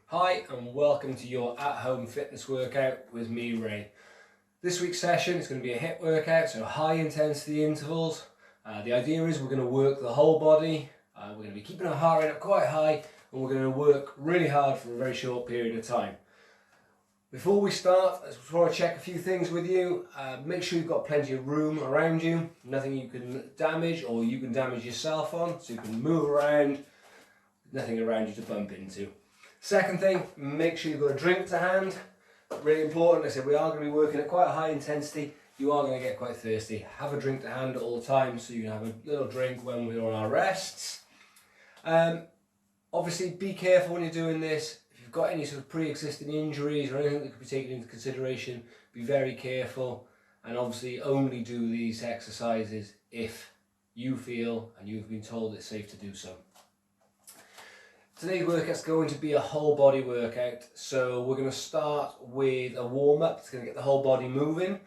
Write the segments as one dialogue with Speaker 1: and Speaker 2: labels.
Speaker 1: Hi and welcome to your at-home fitness workout with me, Ray. This week's session is going to be a HIIT workout, so high intensity intervals. The idea is we're going to work the whole body. We're going to be keeping our heart rate up quite high and we're going to work really hard for a very short period of time. Before we start, I just want to check a few things with you. Make sure you've got plenty of room around you, nothing you can damage or you can damage yourself on, so you can move around, nothing around you to bump into. Second thing, make sure you've got a drink to hand. Really important. I said we are going to be working at quite a high intensity. You are going to get quite thirsty. Have a drink to hand at all times so you can have a little drink when we're on our rests. Obviously be careful when you're doing this. If you've got any sort of pre-existing injuries or anything that could be taken into consideration, be very careful, and obviously only do these exercises if you feel and you've been told it's safe to do so. Today's workout's going to be a whole body workout, so we're going to start with a warm-up. It's going to get the whole body moving.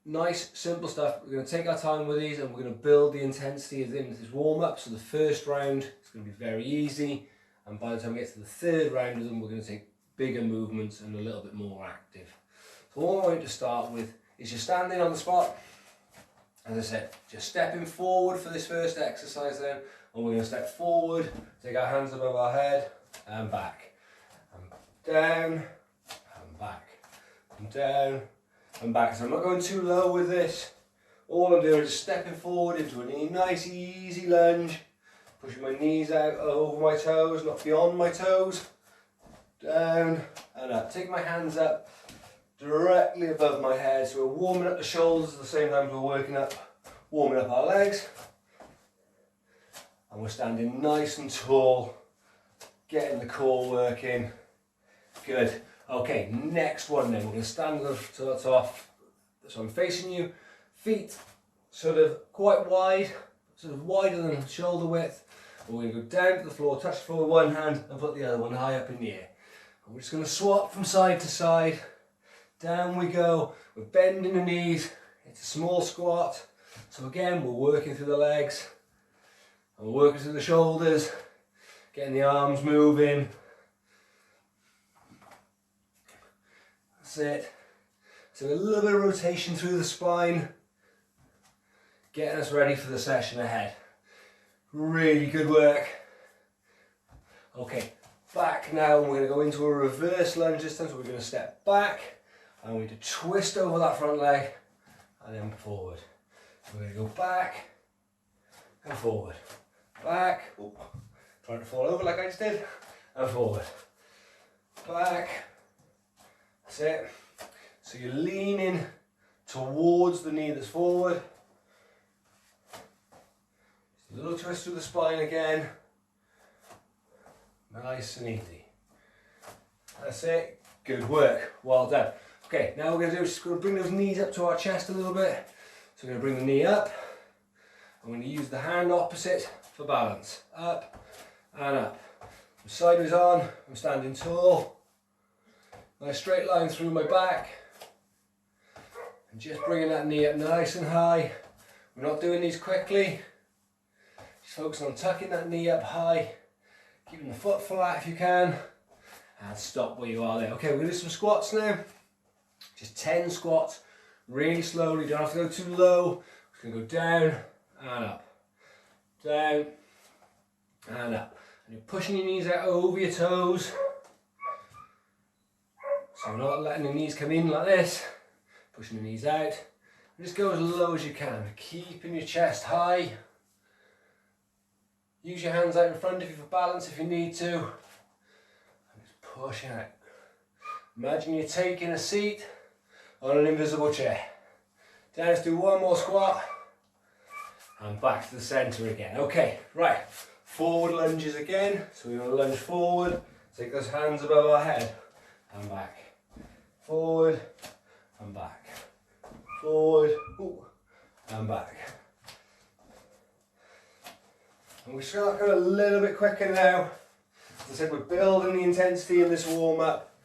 Speaker 1: Nice, simple stuff. We're going to take our time with these and we're going to build the intensity in this warm-up. So the first round is going to be very easy, and by the time we get to the third round of them, we're going to take bigger movements and a little bit more active. So what I want to start with is just standing on the spot. As I said, just stepping forward for this first exercise then. And we're going to step forward, take our hands above our head, and back, and down, and back, and down, and back. So I'm not going too low with this. All I'm doing is just stepping forward into a nice easy lunge, pushing my knees out over my toes, not beyond my toes, down and up. Take my hands up directly above my head, so we're warming up the shoulders at the same time as we're warming up our legs. And we're standing nice and tall, getting the core working. Good. Okay, next one then. We're going to stand to the top. So I'm facing you, feet sort of quite wide, sort of wider than shoulder width. And we're going to go down to the floor, touch the floor with one hand and put the other one high up in the air. And we're just going to swap from side to side. Down we go. We're bending the knees. It's a small squat. So again, we're working through the legs. And we're working through the shoulders, getting the arms moving. That's it. So a little bit of rotation through the spine, getting us ready for the session ahead. Really good work. Okay, back now, and we're going to go into a reverse lunge this time. So we're going to step back, and we're going to twist over that front leg, and then forward. We're going to go back and forward. Back, trying to fall over like I just did, and forward, back, that's it. So you're leaning towards the knee that's forward, just a little twist through the spine again, nice and easy, that's it, good work, well done. Okay, now we're going to do is just bring those knees up to our chest a little bit, so we're going to bring the knee up, I'm going to use the hand opposite for balance, up and up. I'm sideways on, I'm standing tall, nice straight line through my back, and just bringing that knee up nice and high. We're not doing these quickly, just focusing on tucking that knee up high, keeping the foot flat if you can, and stop where you are there. Okay, we're going to do some squats now, just 10 squats, really slowly, don't have to go too low, we're going to go down and up. Down and up, and you're pushing your knees out over your toes, so you're not letting the knees come in like this, pushing the knees out, and just go as low as you can, keeping your chest high. Use your hands out in front of you for balance if you need to, and just push out. Imagine you're taking a seat on an invisible chair. Now let's do one more squat. And back to the centre again. Okay, right, forward lunges again. So we're going to lunge forward, take those hands above our head, and back. Forward, and back. Forward, and back. And we start going a little bit quicker now. As I said, we're building the intensity in this warm-up.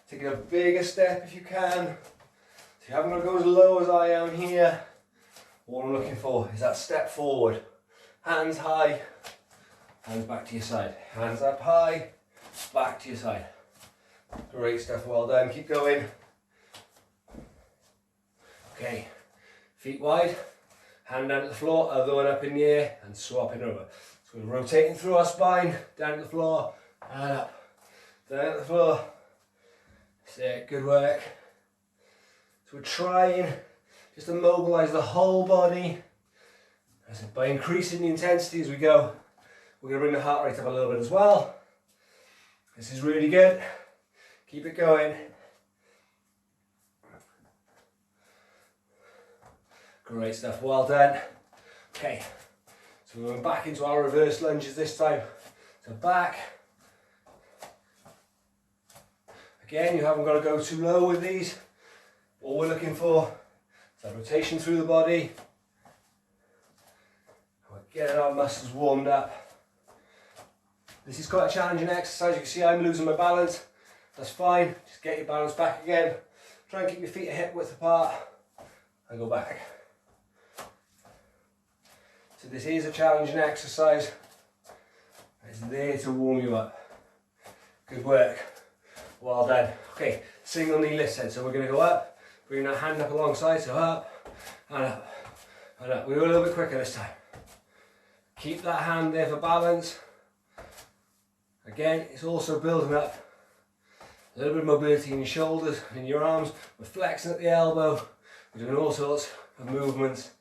Speaker 1: Taking a bigger step if you can. So you haven't got to go as low as I am here. All I'm looking for is that step forward. Hands high, hands back to your side. Hands up high, back to your side. Great stuff, well done, keep going. Okay, feet wide, hand down to the floor, other one up in the air and swapping over. So we're rotating through our spine, down to the floor and up, down to the floor. That's it, good work. So we're trying just to mobilise the whole body. That's it. By increasing the intensity as we go, we're going to bring the heart rate up a little bit as well. This is really good. Keep it going. Great stuff, well done. Okay, so we're going back into our reverse lunges this time. So back. Again, you haven't got to go too low with these. All we're looking for is that rotation through the body. We're getting our muscles warmed up. This is quite a challenging exercise. You can see I'm losing my balance. That's fine. Just get your balance back again. Try and keep your feet a hip width apart and go back. So this is a challenging exercise. It's there to warm you up. Good work. Well done. Okay, single knee lift then. So we're going to go up, bring that hand up alongside, so up and up and up. We'll go a little bit quicker this time. Keep that hand there for balance. Again, it's also building up a little bit of mobility in your shoulders and in your arms. We're flexing at the elbow. We're doing all sorts of movements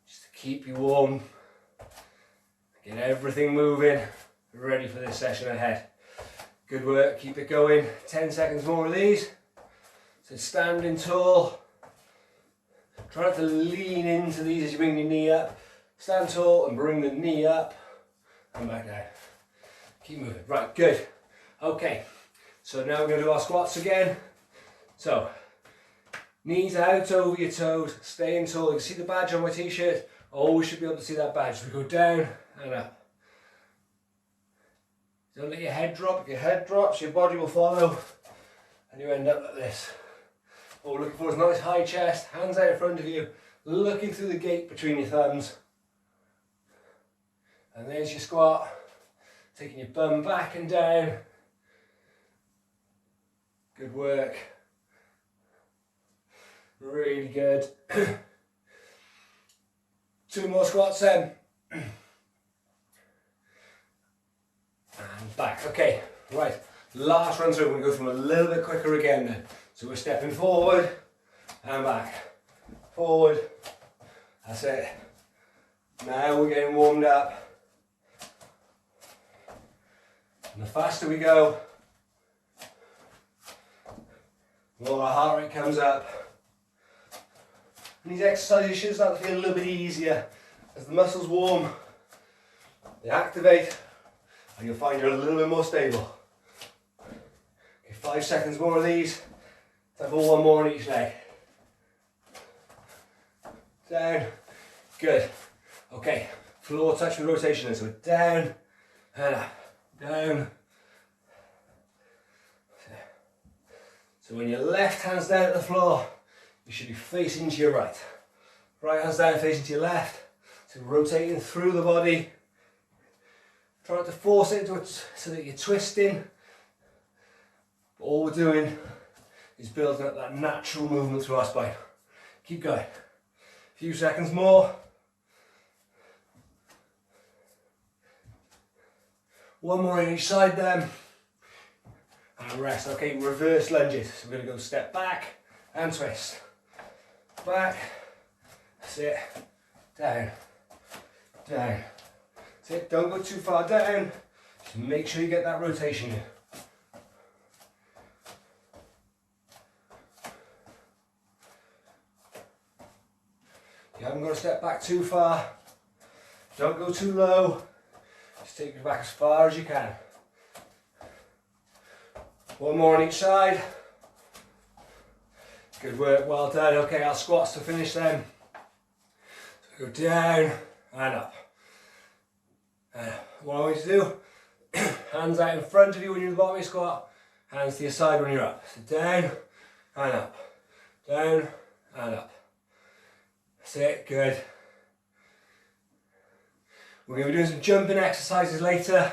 Speaker 1: just to keep you warm. Get everything moving, ready for this session ahead. Good work, keep it going. 10 seconds more of these. So standing tall. Try not to lean into these as you bring your knee up. Stand tall and bring the knee up and back down. Keep moving. Right, good. Okay, so now we're going to do our squats again. So, knees out over your toes, staying tall. You can see the badge on my t-shirt. Always should be able to see that badge. So we go down and up. Don't let your head drop. If your head drops, your body will follow and you end up like this. What we're looking for is a nice high chest, hands out in front of you, looking through the gate between your thumbs. And there's your squat. Taking your bum back and down. Good work. Really good. 2 more squats then. And back. Okay, right. Last run through. We're going to go through a little bit quicker again then. So we're stepping forward and back. Forward. That's it. Now we're getting warmed up. And the faster we go, the more our heart rate comes up. And these exercises should start to feel a little bit easier. As the muscles warm, they activate, and you'll find you're a little bit more stable. Okay, 5 seconds more of these. Time for 1 more on each leg. Down. Good. Okay, floor touch with rotation. So down and up. Down. So when your left hand's down at the floor, you should be facing to your right. Right hand's down, facing to your left. So rotating through the body. Try not to force it into it so that you're twisting. But all we're doing is building up that natural movement through our spine. Keep going. A few seconds more. 1 more on each side then. And rest. Okay, reverse lunges. So we're going to go step back and twist. Back. That's it. Down. Down. That's it. Don't go too far down. Just make sure you get that rotation in. You haven't got to step back too far. Don't go too low. Just take it back as far as you can. 1 more on each side. Good work, well done. Okay, our squats to finish them. So go down and up. What I want you to do, hands out in front of you when you're in the bottom of your squat, hands to your side when you're up. So down and up, down and up. That's it, good. We're going to be doing some jumping exercises later.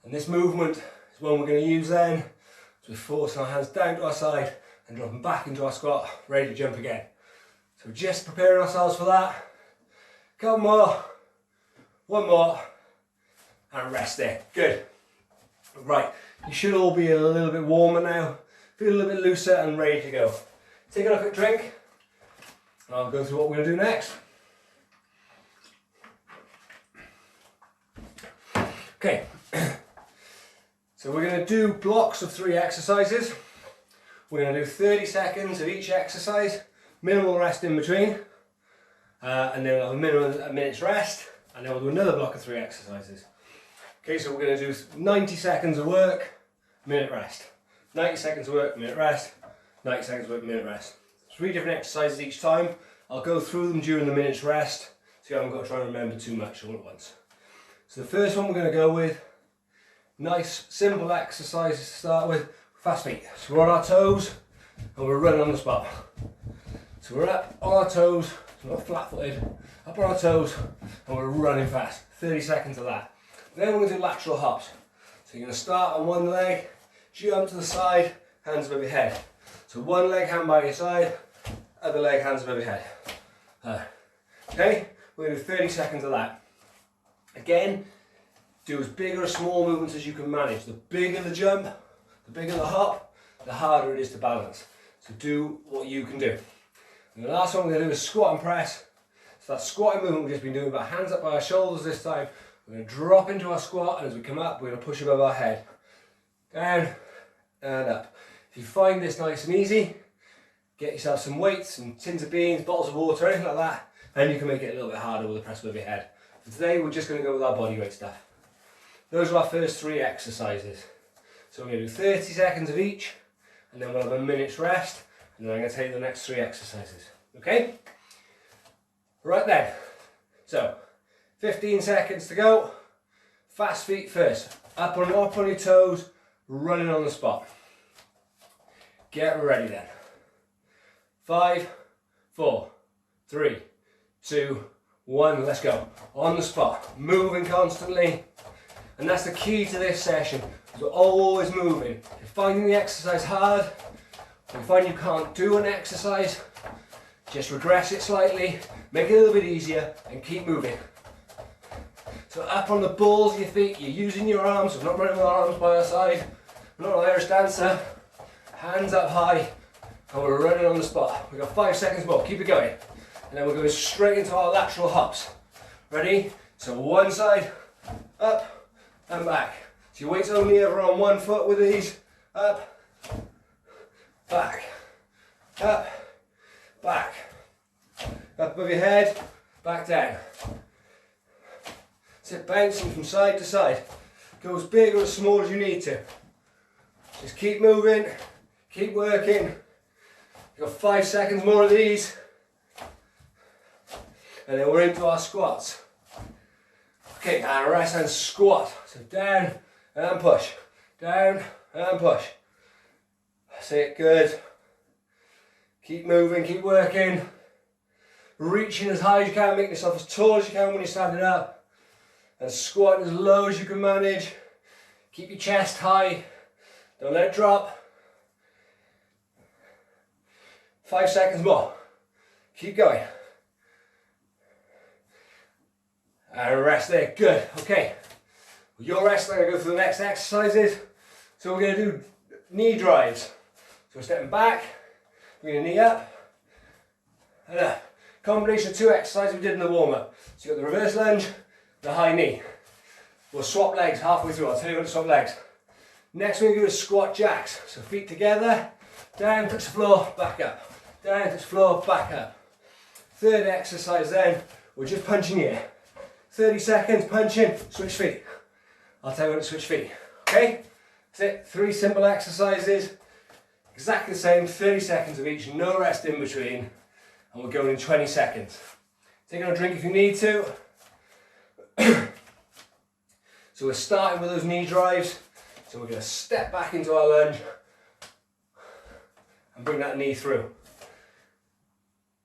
Speaker 1: And this movement is one we're going to use then. So we're forcing our hands down to our side and dropping back into our squat, ready to jump again. So just preparing ourselves for that. Couple more, one more, and rest there. Good. Right, you should all be a little bit warmer now, feel a little bit looser and ready to go. Take a quick drink, and I'll go through what we're going to do next. Okay, so we're going to do blocks of 3 exercises. We're going to do 30 seconds of each exercise, minimal rest in between, and then we'll have a minute's rest, and then we'll do another block of 3 exercises. Okay, so we're going to do 90 seconds of work, minute rest. 90 seconds of work, minute rest. 90 seconds of work, minute rest. 3 different exercises each time. I'll go through them during the minute's rest, so you haven't got to try and remember too much all at once. So the first one we're going to go with, nice simple exercises to start with, fast feet. So we're on our toes, and we're running on the spot. So we're up on our toes, so we're not flat footed, up on our toes, and we're running fast. 30 seconds of that. Then we're going to do lateral hops. So you're going to start on one leg, jump to the side, hands above your head. So one leg, hand by your side, other leg, hands above your head. Okay, we're going to do 30 seconds of that. Again, do as big or as small movements as you can manage. The bigger the jump, the bigger the hop, the harder it is to balance. So do what you can do. And the last one we're going to do is squat and press. So that squatting movement we've just been doing, with our hands up by our shoulders this time. We're going to drop into our squat, and as we come up, we're going to push above our head. Down and up. If you find this nice and easy, get yourself some weights, some tins of beans, bottles of water, anything like that, and you can make it a little bit harder with the press above your head. For today, we're just going to go with our body weight stuff. Those are our first 3 exercises. So we're going to do 30 seconds of each, and then we'll have a minute's rest, and then I'm going to tell you the next 3 exercises. Okay? Right then. So, 15 seconds to go. Fast feet first. Up on your toes, running on the spot. Get ready then. 5, 4, 3, 2, 1. Let's go. On the spot. Moving constantly. And that's the key to this session. We're always moving. If you're finding the exercise hard, or you find you can't do an exercise, just regress it slightly, make it a little bit easier, and keep moving. So up on the balls of your feet, you're using your arms, we're not running with our arms by our side, we're not an Irish dancer, hands up high, and we're running on the spot. We've got 5 seconds more, keep it going. And then we're going straight into our lateral hops. Ready? So one side, up, and back. So your weight's only ever on one foot with these. Up, back, up, back. Up above your head, back down. Sit bouncing from side to side. Go as big or as small as you need to. Just keep moving, keep working. You've got 5 seconds more of these. And then we're into our squats. Okay, and rest and squat. So down and push. Down and push. That's it, good. Keep moving, keep working. Reaching as high as you can, making yourself as tall as you can when you're standing up. And squatting as low as you can manage. Keep your chest high. Don't let it drop. 5 seconds more. Keep going. And rest there, good. Okay. With your rest, I'm going to go through the next exercises. So we're going to do knee drives. So we're stepping back, we're going to knee up, and up. Combination of 2 exercises we did in the warm-up. So you've got the reverse lunge, the high knee. We'll swap legs halfway through. I'll tell you when to swap legs. Next we're going to do is squat jacks. So feet together, down, touch the floor, back up. Down, touch the floor, back up. Third exercise then, we're just punching here. 30 seconds, punching, switch feet. I'll tell you when to switch feet. Okay? That's it. 3 simple exercises. Exactly the same, 30 seconds of each, no rest in between. And we're going in 20 seconds. Take a drink if you need to. So we're starting with those knee drives. So we're going to step back into our lunge and bring that knee through.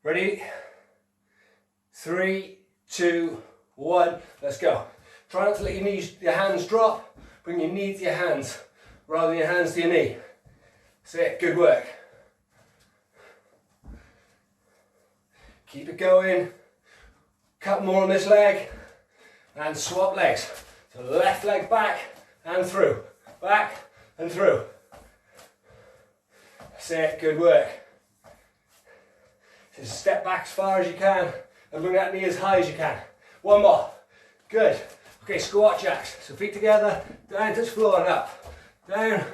Speaker 1: Ready? 3, 2, 1, let's go. Try not to let your hands drop. Bring your knee to your hands rather than your hands to your knee. That's it, good work. Keep it going. Couple more on this leg. And swap legs. So left leg back and through. Back and through. That's it, good work. So step back as far as you can and bring that knee as high as you can. One more. Good. Okay, squat jacks. So feet together, down, touch floor and up. Down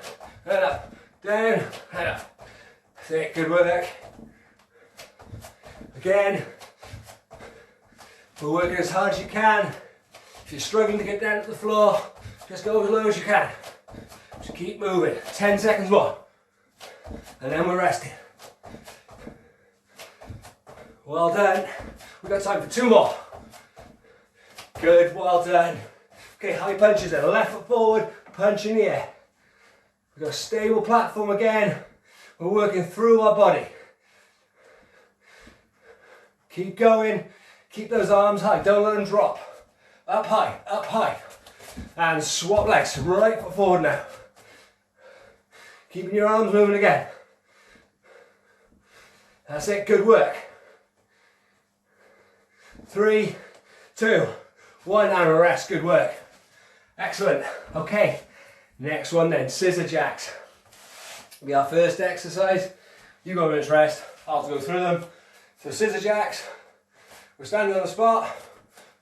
Speaker 1: and up. Down and up. That's it, good work. Again, we're working as hard as you can. If you're struggling to get down to the floor, just go as low as you can. Just keep moving. 10 seconds more. And then we're resting. Well done. We've got time for 2 more. Good, well done. Okay, high punches then. Left foot forward, punch in the air. We've got a stable platform again. We're working through our body. Keep going. Keep those arms high. Don't let them drop. Up high, up high. And swap legs. Right foot forward now. Keeping your arms moving again. That's it, good work. 3, 2, 1, and rest, good work. Excellent. Okay, next one then, scissor jacks. It'll be our first exercise. You go a minute's rest, I'll go through them. So scissor jacks, we're standing on the spot,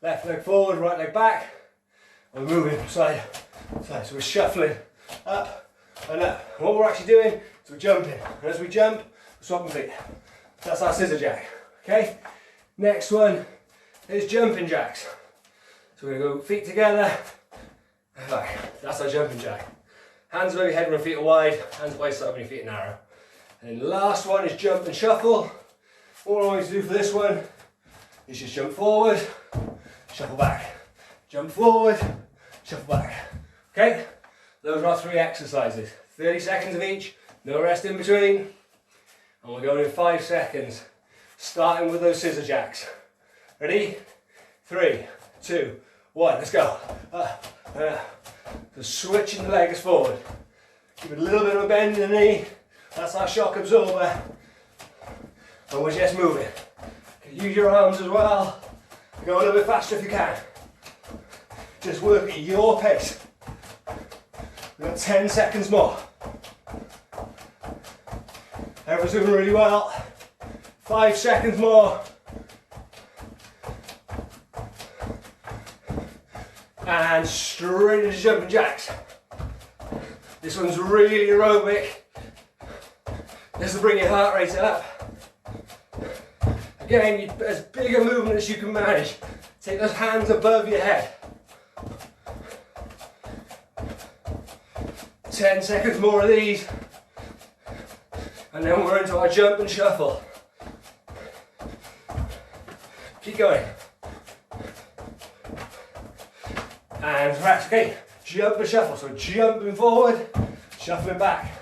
Speaker 1: left leg forward, right leg back. We're moving side to side, so we're shuffling up and up. And what we're actually doing is we're jumping. And as we jump, we're swapping feet. That's our scissor jack, okay? Next one is jumping jacks. So we're going to go feet together, back. That's our jumping jack. Hands above your head when your feet are wide, hands by your side when your feet are narrow. And then the last one is jump and shuffle. All I want you to do for this one is just jump forward, shuffle back. Jump forward, shuffle back. Okay? Those are our 3 exercises. 30 seconds of each, no rest in between. And we're going in 5 seconds, starting with those scissor jacks. Ready? 3, 2, 1, let's go. So switching the legs forward. Give it a little bit of a bend in the knee. That's our shock absorber. And we're just moving. Use your arms as well. Go a little bit faster if you can. Just work at your pace. We've got 10 seconds more. Everyone's doing really well. 5 seconds more. And straight into jumping jacks. This one's really aerobic. This will bring your heart rate up. Again, as big a movement as you can manage. Take those hands above your head. 10 seconds more of these. And then we're into our jump and shuffle. Keep going. And rest. Okay, jump and shuffle. So jumping forward, shuffling back.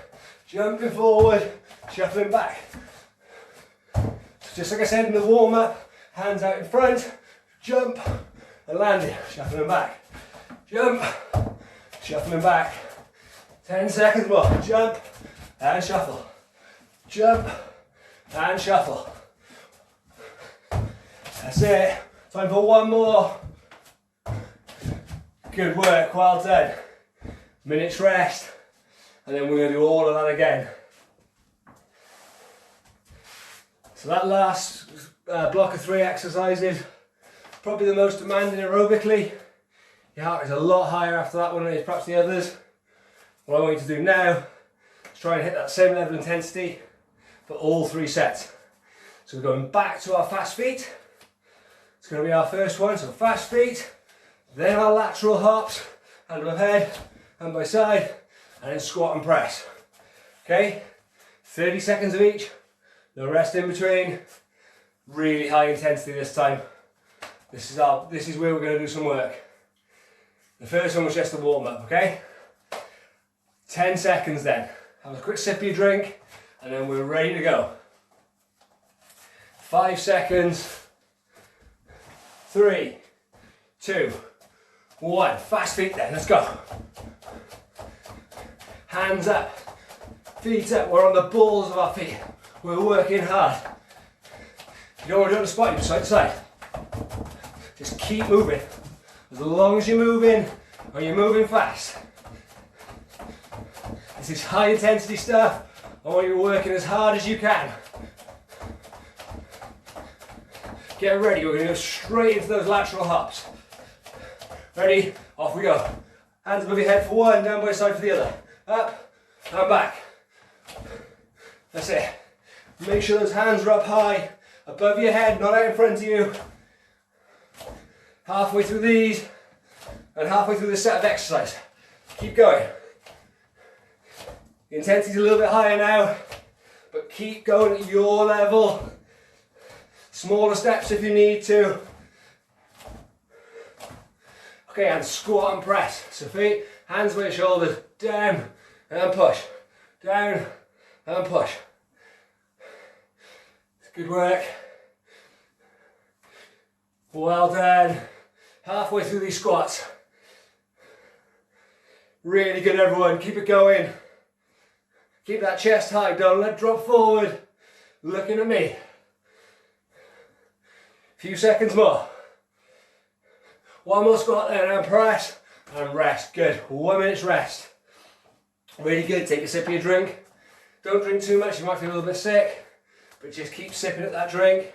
Speaker 1: Jumping forward, shuffling back. Just like I said in the warm-up, hands out in front, jump and land it, shuffling back. Jump, shuffling back. 10 seconds more, jump and shuffle. Jump and shuffle. That's it, time for one more. Good work, well done. Minute's rest, and then we're going to do all of that again. So that last block of 3 exercises, probably the most demanding aerobically. Your heart is a lot higher after that one than it is perhaps the others. What I want you to do now is try and hit that same level of intensity for all 3 sets. So we're going back to our fast feet. It's going to be our first one, so fast feet, then our lateral hops, hand above head, hand by side, and then squat and press. Okay, 30 seconds of each. No rest in between. Really high intensity this time. This is where we're going to do some work. The first one was just a warm up, okay? 10 seconds then. Have a quick sip of your drink and then we're ready to go. 5 seconds. 3, 2, 1. Fast feet then, let's go. Hands up, feet up, we're on the balls of our feet. We're working hard. You don't want to do it on the spot, you side to side. Just keep moving. As long as you're moving, or you're moving fast. This is high intensity stuff. I want you working as hard as you can. Get ready, we're going to go straight into those lateral hops. Ready? Off we go. Hands above your head for one, down by your side for the other. Up and back. That's it. Make sure those hands are up high, above your head, not out in front of you. Halfway through these, and halfway through this set of exercise. Keep going. The intensity's a little bit higher now, but keep going at your level. Smaller steps if you need to. Okay, and squat and press. So feet, hands by your shoulders, down and push. Down and push. Good work. Well done. Halfway through these squats. Really good, everyone. Keep it going. Keep that chest high. Don't let it drop forward. Looking at me. Few seconds more. One more squat then, and press and rest. Good. 1 minute's rest. Really good. Take a sip of your drink. Don't drink too much, you might feel a little bit sick, but just keep sipping at that drink.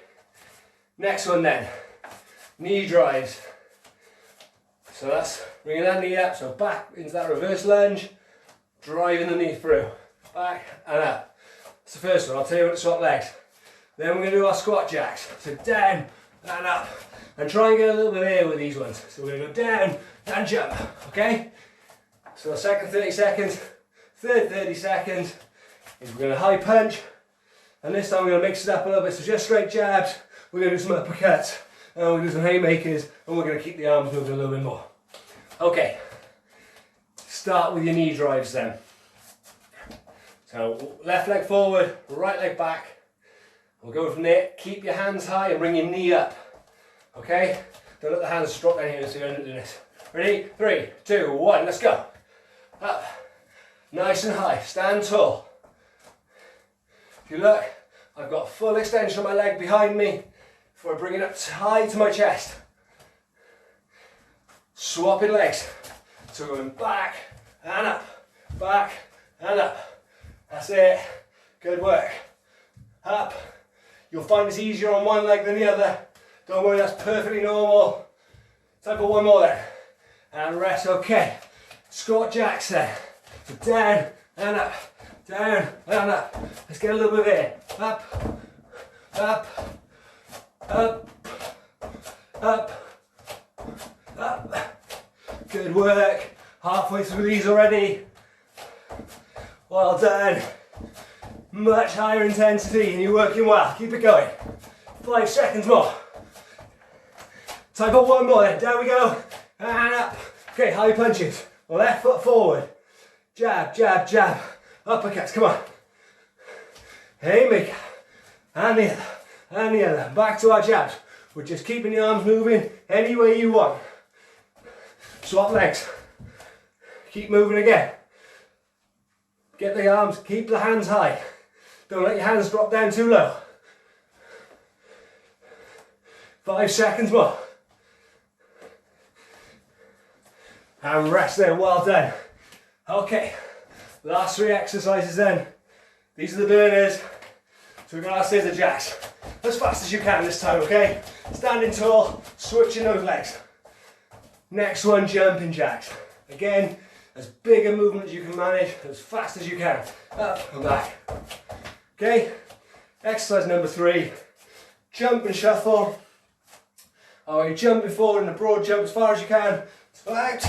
Speaker 1: Next one then, knee drives. So that's bringing that knee up, so back into that reverse lunge, driving the knee through, back and up. That's the first one. I'll tell you when to swap legs. Then we're going to do our squat jacks. So down and up, and try and get a little bit of air with these ones. So we're going to go down and jump, okay? So the second 30 seconds, third 30 seconds, is we're going to high punch, and this time we're going to mix it up a little bit, so just straight jabs, we're going to do some uppercuts, and we're going to do some haymakers, and we're going to keep the arms moving a little bit more. Okay, start with your knee drives then. So left leg forward, right leg back. We'll go from there. Keep your hands high and bring your knee up. Okay? Don't let the hands drop down here so you end up doing this. Ready? 3, 2, 1, let's go. Up. Nice and high. Stand tall. If you look, I've got full extension of my leg behind me before I bring it up high to my chest. Swapping legs. So going back and up, back and up. That's it. Good work. Up. You'll find it's easier on one leg than the other. Don't worry, that's perfectly normal. Time for one more then. And rest, okay. Squat jacks then. So down and up, down and up. Let's get a little bit of air. Up, up, up, up, up. Good work. Halfway through these already. Well done. Much higher intensity and you're working well. Keep it going. 5 seconds more. Time for one more then. Down we go. And up. Okay, high punches. Left foot forward. Jab, jab, jab. Uppercuts, come on. Haymaker. And the other. And the other. Back to our jabs. We're just keeping the arms moving any way you want. Swap legs. Keep moving again. Get the arms, keep the hands high. Don't let your hands drop down too low. 5 seconds more. And rest there, well done. Okay, last 3 exercises then. These are the burners. So we're going to have scissor jacks. As fast as you can this time, okay? Standing tall, switching those legs. Next one, jumping jacks. Again, as big a movement as you can manage, as fast as you can. Up and back. Okay, exercise number 3. Jump and shuffle. Oh, you're jumping forward in a broad jump as far as you can. So out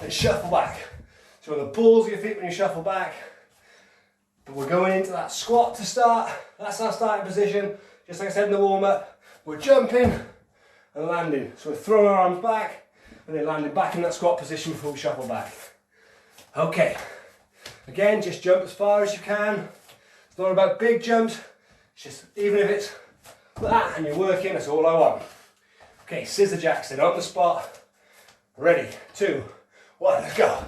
Speaker 1: and shuffle back. So on the balls of your feet when you shuffle back. But we're going into that squat to start. That's our starting position. Just like I said in the warm-up, we're jumping and landing. So we're throwing our arms back and then landing back in that squat position before we shuffle back. Okay, again, just jump as far as you can. It's not about big jumps, it's just even if it's that and you're working, that's all I want. Okay, scissor jacks then on the spot. Ready, 2, 1, let's go.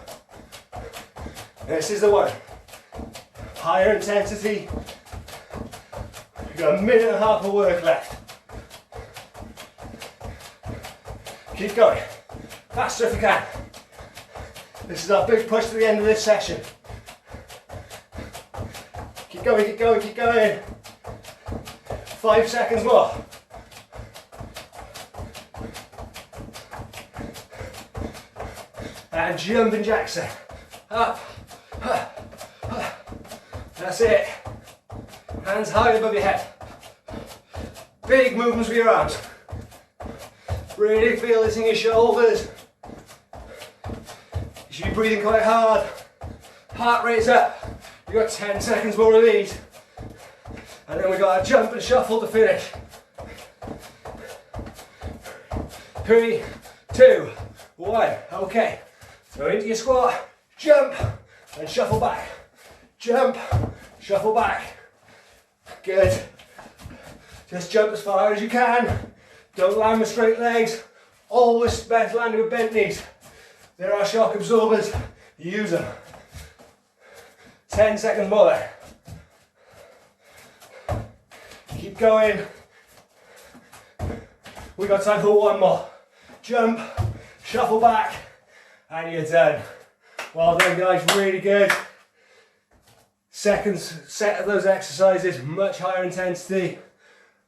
Speaker 1: This is the one. Higher intensity. We've got a minute and a half of work left. Keep going. Faster if you can. This is our big push to the end of this session. Keep going, keep going, keep going. 5 seconds more. And jumping jacks in. Up. That's it. Hands high above your head. Big movements with your arms. Really feel this in your shoulders. You should be breathing quite hard. Heart rate's up. You've got 10 seconds more of these. And then we've got a jump and shuffle to finish. 3, 2, 1. Okay. So into your squat, jump and shuffle back. Jump, shuffle back. Good. Just jump as far as you can. Don't land with straight legs. Always best landing with bent knees. There are shock absorbers. Use them. 10 seconds more there. Keep going. We got time for one more. Jump, shuffle back, and you're done. Well done, guys, really good. Second set of those exercises, much higher intensity.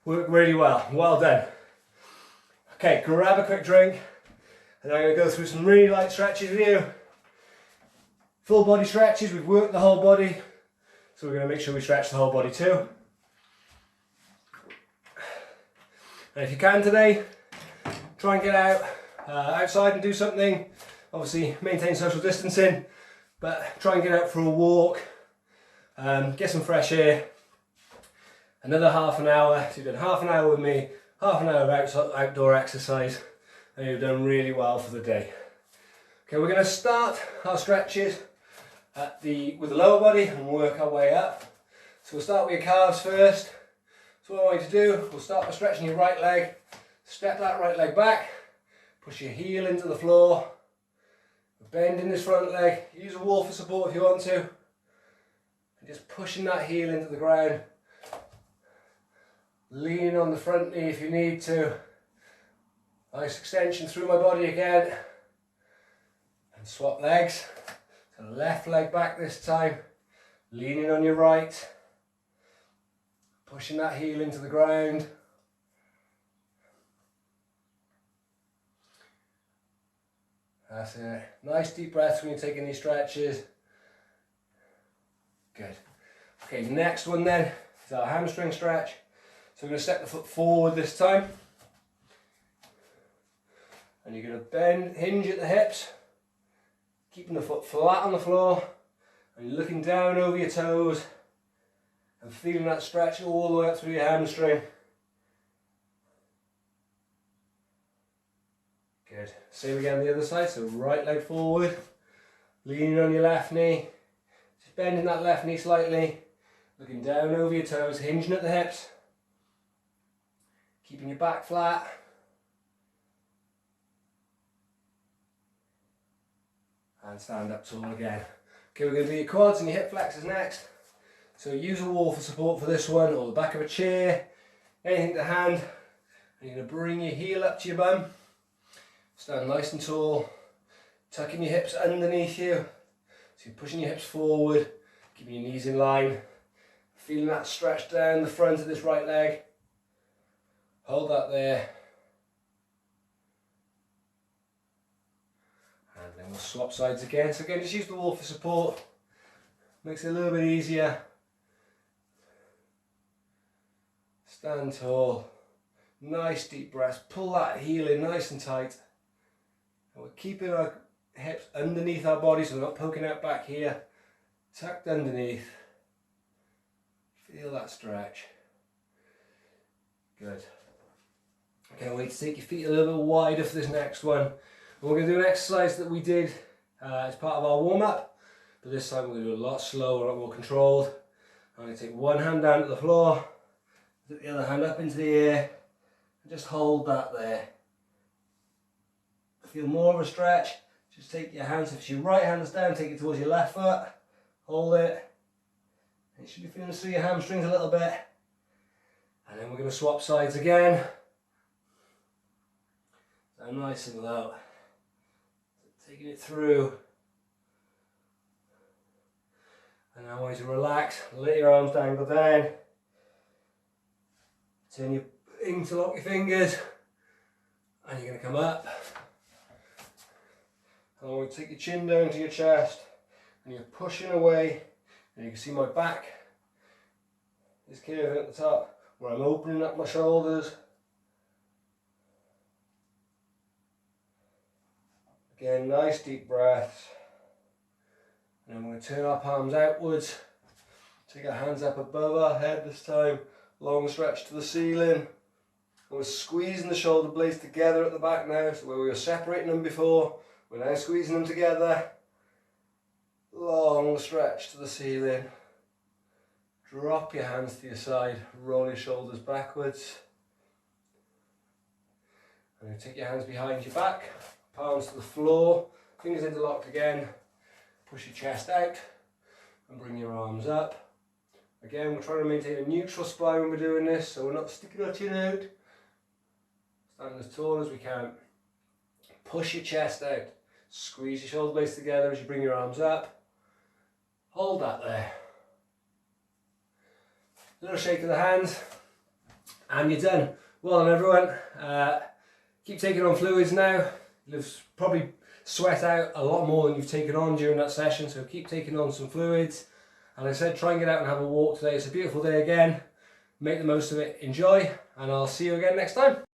Speaker 1: Worked really well. Well done. Okay, grab a quick drink, and I'm going to go through some really light stretches with you. Full body stretches, we've worked the whole body, so we're going to make sure we stretch the whole body too. And if you can today, try and get out outside and do something. Obviously maintain social distancing, but try and get out for a walk, get some fresh air. Another half an hour, so you've done half an hour with me, half an hour of outdoor exercise, and you've done really well for the day. Okay, we're going to start our stretches with the lower body and work our way up. So we'll start with your calves first. So what I want you to do, we'll start by stretching your right leg. Step that right leg back, push your heel into the floor, bend in this front leg, use a wall for support if you want to, and just pushing that heel into the ground, leaning on the front knee if you need to, nice extension through my body again, and swap legs, so left leg back this time, leaning on your right, pushing that heel into the ground. That's it. Nice deep breaths when you're taking these stretches. Good. Okay, next one then is our hamstring stretch. So we're going to step the foot forward this time. And you're going to bend, hinge at the hips, keeping the foot flat on the floor. And you're looking down over your toes and feeling that stretch all the way up through your hamstring. Good. Same again on the other side, so right leg forward, leaning on your left knee, just bending that left knee slightly, looking down over your toes, hinging at the hips, keeping your back flat. And stand up tall again. Okay, we're going to do your quads and your hip flexors next. So use a wall for support for this one, or the back of a chair, anything to hand. And you're going to bring your heel up to your bum. Stand nice and tall, tucking your hips underneath you. So you're pushing your hips forward, keeping your knees in line. Feeling that stretch down the front of this right leg. Hold that there. And then we'll swap sides again. So again, just use the wall for support. Makes it a little bit easier. Stand tall. Nice deep breaths. Pull that heel in nice and tight. And we're keeping our hips underneath our body so they're not poking out back here. Tucked underneath. Feel that stretch. Good. Okay, wait to take your feet a little bit wider for this next one. And we're going to do an exercise that we did as part of our warm-up. But this time we're going to do a lot slower, a lot more controlled. I'm going to take one hand down to the floor, put the other hand up into the air, and just hold that there. Feel more of a stretch. Just take your hands, if your right hand's down, take it towards your left foot. hold it. You should be feeling through your hamstrings a little bit. And then we're going to swap sides again. So nice and low. Taking it through. And I want you to relax, let your arms dangle down. Turn your interlock your fingers. And you're going to come up. And I want you to take your chin down to your chest. And you're pushing away. And you can see my back is curving at the top, where I'm opening up my shoulders. Again, nice deep breaths. And then we're going to turn our palms outwards. Take our hands up above our head this time. Long stretch to the ceiling. And we're squeezing the shoulder blades together at the back now. So where we were separating them before, we're now squeezing them together. Long stretch to the ceiling. Drop your hands to your side, roll your shoulders backwards. And then take your hands behind your back, palms to the floor, fingers interlocked again. Push your chest out and bring your arms up. Again, we're trying to maintain a neutral spine when we're doing this, so we're not sticking our chin out. Standing as tall as we can. Push your chest out. Squeeze your shoulder blades together as you bring your arms up. Hold that there. Little shake of the hands, and you're done. Well done, everyone. Keep taking on fluids now. You'll probably sweat out a lot more than you've taken on during that session, so keep taking on some fluids. And I said, try and get out and have a walk today. It's a beautiful day again. Make the most of it, enjoy, and I'll see you again next time.